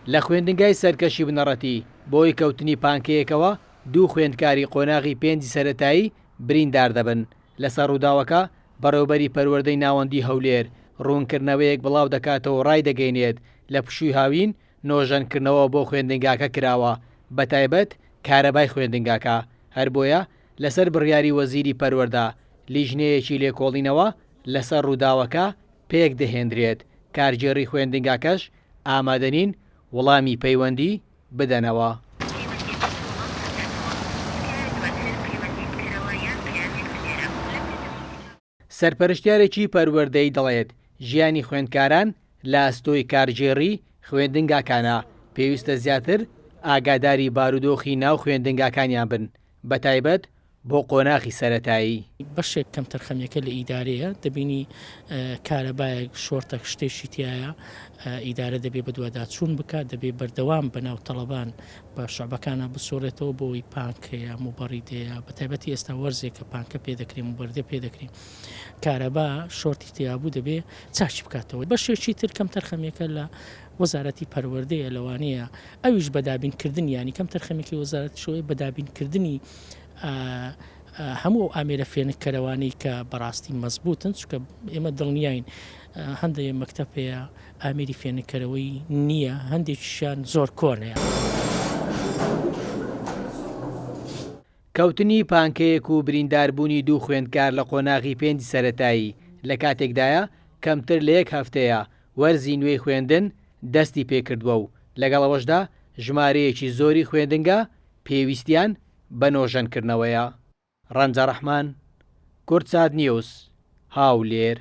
لە خوێندنگای سەرکەشی بنەڕەتی بۆی کەوتنی پانکەیەکەوە دوو خوێندکاری قۆناغی پێنجی سەرەتایی بریندار دەبن. لەسەر ڕووداوەکە بەڕێوەبەری پەروەردەی ناوەندی هەولێر ڕوونکردنەوەیەک بڵاو دەکاتەوە ڕای دەگەینێت لە پشووی هاوین نۆژەنکردنەوە بۆ خوێندنگاکە کراوە بەتایبەت کارەبای خوێندنگاکە. هەر بۆیە لەسەر بڕیاری وەزیری پەروەردە لیژنەیەکی لێکۆڵینەوە لەسەر ڕووداوەکە پێک دەهێنرێت کارگێڕی خوێندنگاکەش ئامادەنین وەڵامی پەیوەندی بدەنەوە. سەرپەرشتیارێکی پەروەردەی دەڵێت ژیانی خوێندکاران لە ئەستۆی کارگێڕی خوێندنگاکانە پێویستە زیاتر ئاگاداری بارودۆخی ناو خوێندنگاکانیان بن بەتایبەت بۆ قۆناغی سەرەتایی. بەشێک کەم تەرخەمیەکە لە ئیدارەیە دەبینی کارەبایەک شۆرتەك شتێکی تایە ئیدارە دەبێ بە دوواداچوون بکات دەبێ بەردەوام بەناو تەڵەبان بە شعبەکانە بسۆڕێتەوە بۆی پانکەیە موبەڕیدەیە بەتایبەتی ئێستا وەرزێکە پانکە پێ دەکرێن وبەردە پێ دەکرێن کارەبا شۆرتی تیابوو دەبێ چاچی بکاتەوە. بەشێکی تر کەم تەرخەمیەکە لە وەزارەتی پەروەردەیە لەوانەیە ئەویش بەدابینکردن ینی کەم تەرخەمێکی وەزارەت شۆی بەدابینکردنی هەموو ئامێرە فێنکەرەوانی کە بەڕاستی مەزبوطن چکە ئێمە دڵنیاین هەندێک مەکتەپەیە ئامێری فێنکەرەوەی نییە هەندێکیشیان زۆر کۆنەیە. کەوتنی پانکەیەک و برینداربوونی دوو خوێندکار لە قۆناغی پێنجی سەرەتایی لە کاتێکدایە کەمتر لە یەک هەفتەیە وەرزی نوێی خوێندن دەستی پێکردووە و لەگەڵەوەشدا ژمارەیەکی زۆری خوێندنگە پێویستیان بە نۆژەنکردنەوەیە. ڕەنجە ڕەحمان، کورتسات نیوز، هاولێر.